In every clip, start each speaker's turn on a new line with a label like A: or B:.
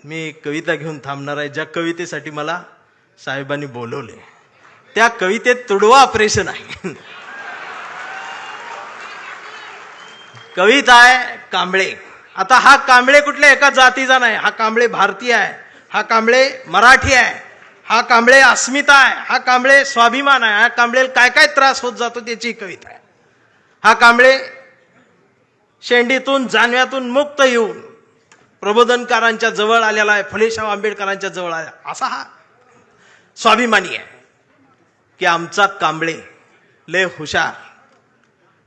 A: मी कविता घेऊन थांबणार आहे. ज्या कवितेसाठी मला साहेबांनी बोलवले त्या कवितेत तुडवा ऑपरेशन आहे. कविता आहे कांबळे. आता हा कांबळे कुठल्या एका जातीचा नाही. हा कांबळे भारतीय आहे, हा कांबळे मराठी आहे, हा कांबळे अस्मिता आहे, हा कांबळे स्वाभिमान आहे. हा कांबळे काय काय त्रास होत जातो त्याची कविता आहे. हा कांबळे शेंडीतून जानव्यातून मुक्त येऊन प्रबोधनकारांच्या जवळ आलेला आहे, फुलेशाह आंबेडकरांच्या जवळ आला. असा हा स्वाभिमानी आहे की आमचा कांबळे लय हुशार.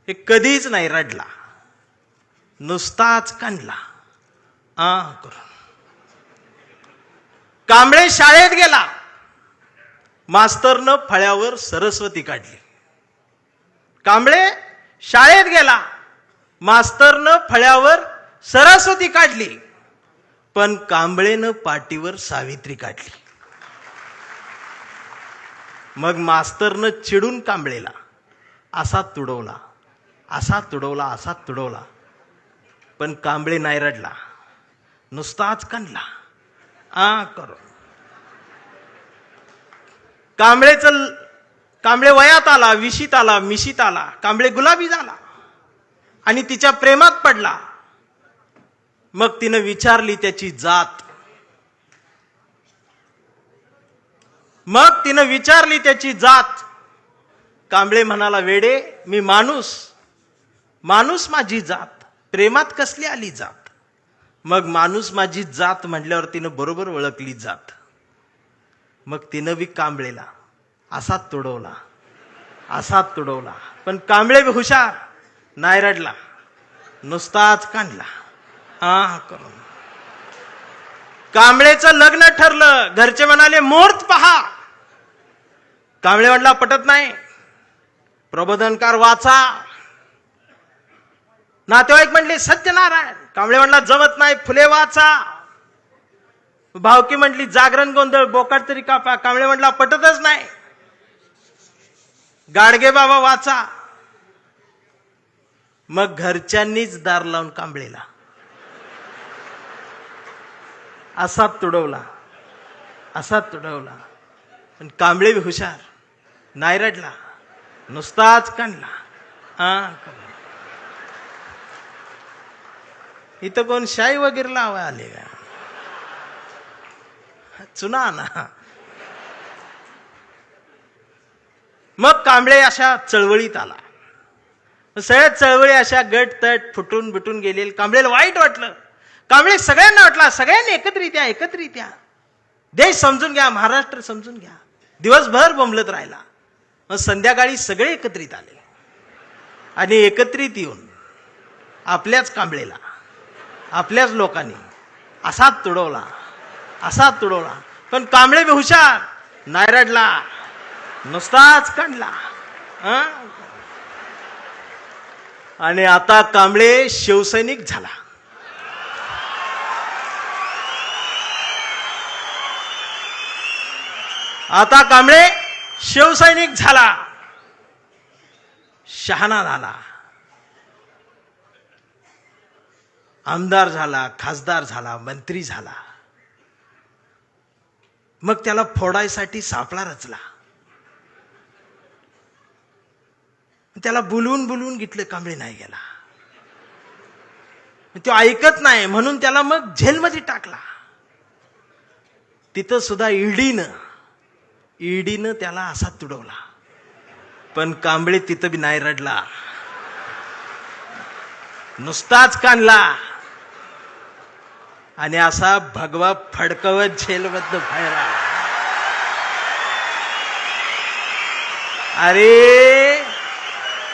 A: हे कधीच नाही रडला, नुसताच कांडला करून. कांबळे शाळेत गेला, मास्तरनं फळ्यावर सरस्वती काढली. कांबळे शाळेत गेला, मास्तरनं फळ्यावर सरस्वती काढली, पण कांबळेनं पाटीवर सावित्री काढली. मग मास्तरनं चिडून कांबळेला असा तुडवला, असा तुडवला, असा तुडवला, पण कांबळे नाही रडला, नुसताच कांडला करून. कांबळे वयात आला, विशीत आला, मिशीत आला. कांबळे गुलाबी झाला आणि तिच्या प्रेमात पडला. मग तिनं विचारली त्याची जात. कांबळे म्हणाला, वेडे मी माणूस, माणूस माझी जात, प्रेमात कसली आली जात. मग माणूस माझी जात म्हटल्यावर तिनं बरोबर ओळखली जात. मग तिनं बी कांबळेला असा तुडवला, असा तुडवला, पण कांबळे बी हुशार, नाही रडला, नुसताच कांडला करून. कांबळेचं लग्न ठरलं. घरचे म्हणाले मुहूर्त पहा. कांबळे म्हटला पटत नाही, प्रबोधनकार वाचा. नातेवाईक म्हणले सत्यनारायण. कांबळे म्हटला जमत नाही, फुले वाचा. भावकी म्हटली जागरण गोंधळ, बोकाट तरी कापा. कांबळे म्हटला पटतच नाही, गाडगे बाबा वाचा. मग घरच्यांनीच दार लावून कांबळेला असा तुडवला, असा तुडवला, पण कांबळे बी हुशार, नाही रडला, नुसताच कांडला. इथं कोण शाई वगैरे लावा आले का? चुना ना. मग कांबळे अशा चळवळीत आला. सगळ्या चळवळी अशा गट तट फुटून बिटून गेले. कांबळेला वाईट वाटलं. कांबळे सगळ्यांना वाटला, सगळ्यांनी एकत्रित या, देश समजून घ्या, महाराष्ट्र समजून घ्या. दिवसभर बोंबलत राहिला. मग संध्याकाळी सगळे एकत्रित आले आणि एकत्रित येऊन आपल्याच कांबळेला, आपल्याच लोकांनी असा तुडवला, असा तुडवला, पण कांबळे बी हुशार, नाही रडला, नुसताच कांडला. आणि आता कांबळे शिवसैनिक झाला. आता कांबळे शिवसैनिक झाला, शहाणा झाला, आमदार झाला, खासदार झाला, मंत्री झाला. मग त्याला फोडायसाठी सापळा रचला. त्याला बोलवून घेतलं, कांबळे नाही गेला. तो ऐकत नाही म्हणून त्याला मग जेलमध्ये टाकला. तिथं सुद्धा ईडीनं त्याला असा तुडवला, पण कांबळे तिथं बी नाही रडला, नुसताच कांडला आणि असा भगवा फडकवत जेलमधनं बाहेर आला. अरे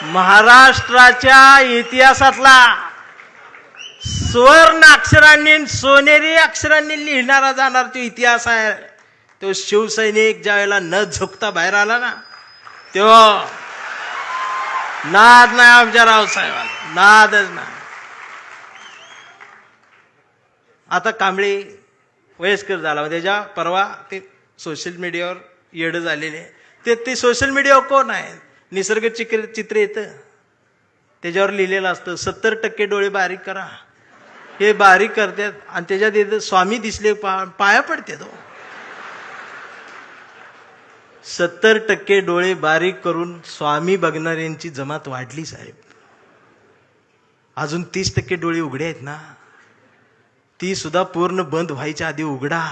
A: महाराष्ट्राच्या इतिहासातला सुवर्ण अक्षरांनी, सोनेरी अक्षरांनी लिहिणारा जाणार तो इतिहास आहे. तो शिवसैनिक ज्या वेळेला न झुकता बाहेर आला ना, तो नाद नाही आमच्या रावसाहेबाला, नादच नाही. आता कांबळे वयस्कर झाला. त्याच्या परवा ते सोशल मीडियावर येडं झालेले. ते सोशल मीडियावर कोण आहे, निसर्ग चित्र येतं, त्याच्यावर लिहिलेलं असतं 70% डोळे बारीक करा, हे बारीक करतात आणि त्याच्यात येतं स्वामी दिसले पाया पडते तो. 70% डोळे बारीक करून स्वामी बघणाऱ्यांची जमात वाढली साहेब. अजून 30% डोळे उघडे आहेत ना, ती सुद्धा पूर्ण बंद व्हायच्या आधी उघडा,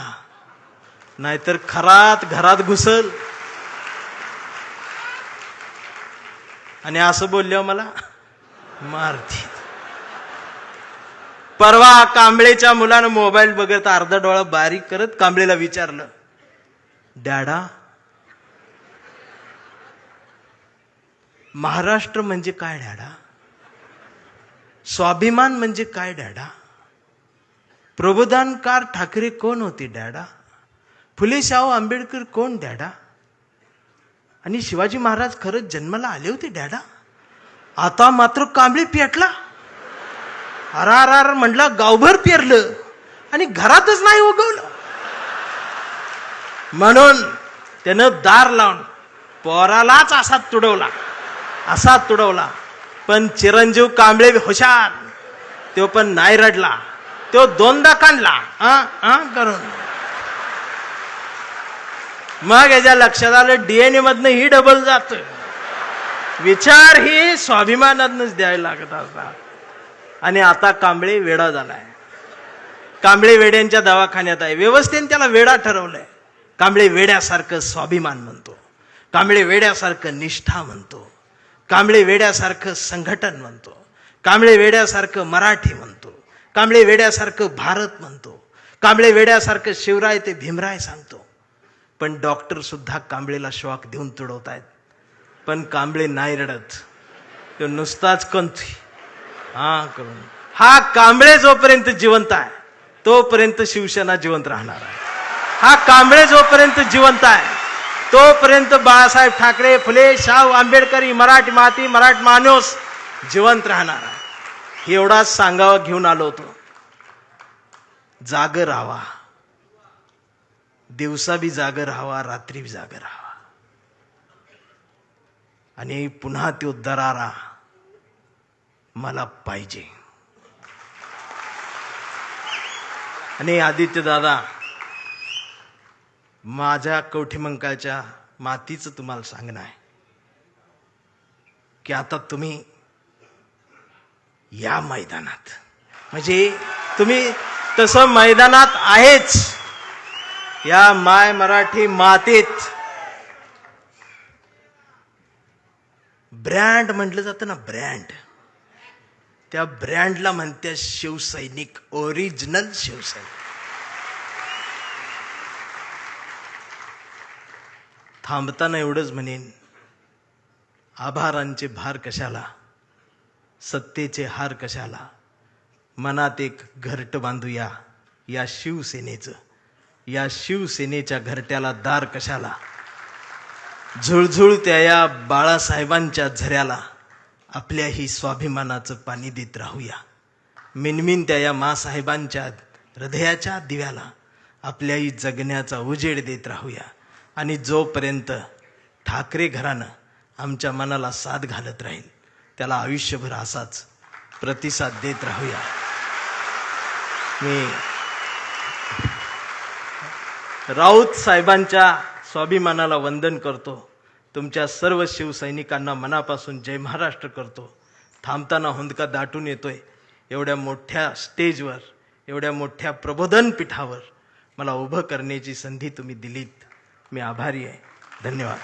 A: नाहीतर खरात घरात घुसल. आणि असं बोलल्यावर मला मारती. परवा कांबळेच्या मुलानं मोबाईल बघत अर्धा डोळा बारीक करत कांबळेला विचारलं, डॅडा महाराष्ट्र म्हणजे काय डॅडा? स्वाभिमान म्हणजे काय डॅडा? प्रबोधनकार ठाकरे कोण होते डॅडा? फुले शाहू आंबेडकर कोण डॅडा? आणि शिवाजी महाराज खरंच जन्माला आले होते डॅडा? आता मात्र कांबळे पेटला. अरार म्हटला, गावभर पेरलं आणि घरातच नाही उगवलं. म्हणून त्यानं दार लावून पोरालाच असा तुडवला. पण चिरंजीव कांबळे हुशार, तो पण नाही रडला, तो दोनदा काढला करून. मग याच्या लक्षात आलं डीएनए मधनं ही डबल जात. विचार ही स्वाभिमानातनच द्यायला लागत असतात. आणि आता कांबळे वेडा झालाय. कांबळे वेड्यांच्या दवाखान्यात आहे. व्यवस्थेने त्याला वेडा ठरवलंय. कांबळे वेड्यासारखं स्वाभिमान म्हणतो, कांबळे वेड्यासारखं निष्ठा म्हणतो, कांबळे वेड्यासारखं संघटन म्हणतो, कांबळे वेड्यासारखं मराठी म्हणतो, कांबळे वेड्यासारखं भारत म्हणतो, कांबळे वेड्यासारखं शिवराय ते भीमराय सांगतो. पण डॉक्टर सुद्धा कांबळेला शॉक देऊन तुडवतायत. पण कांबळे नाही रडत, तो नुसताच कंथी करून. हा कांबळे जोपर्यंत जिवंत आहे तोपर्यंत शिवसेना जिवंत राहणार आहे. हा कांबळे जोपर्यंत जिवंत आहे तोपर्यंत बाळासाहेब ठाकरे, फुले शाहू आंबेडकरी, मराठी माती, मराठी माणूस जिवंत राहणार आहे. एवढाच सांगावा घेऊन आलो होतो. जागर राहावा, दिवसा बी जागर राहावा, रात्री बी जागर राहावा. आणि पुन्हा तो दरारा मला पाहिजे. आणि आदित्य दादा, माझ्या कवठीमंकाळच्या मातीचं तुम्हाला सांगणं आहे की आता तुम्ही या मैदानात, म्हणजे तुम्ही तसं मैदानात आहेच, या माय मराठी मातीत ब्रँड म्हटलं जातं ना, ब्रँड, त्या ब्रँडला म्हणते शिवसैनिक, ओरिजिनल शिवसैनिक. थांबताना एवढंच म्हणेन, आभारांचे भार कशाला, सत्तेचे हार कशाला, मनात एक घरट बांधूया या शिवसेनेचं, या शिवसेनेच्या घरट्याला दार कशाला, झुळझुळत्या या बाळासाहेबांच्या झऱ्याला आपल्याही स्वाभिमानाचं पाणी देत राहूया. मिनमिनत्या या मासाहेबांच्या हृदयाच्या दिव्याला आपल्याही जगण्याचा उजेड देत राहूया. आणि जोपर्यंत ठाकरे घराणं आमच्या मनाला साथ घालत राहील त्याला आयुष्यभर असाच प्रतिसाद देत राहूया. मी राऊत साहेबांच्या स्वाभिमानाला वंदन करतो. तुमच्या सर्व शिवसैनिकांना मनापासून जय महाराष्ट्र करतो. थांबताना हुंदका दाटून येतोय. एवढ्या मोठ्या स्टेजवर, एवढ्या मोठ्या प्रबोधन पीठावर मला उभं करण्याची संधी तुम्ही दिलीत. मी आभारी आहे. धन्यवाद.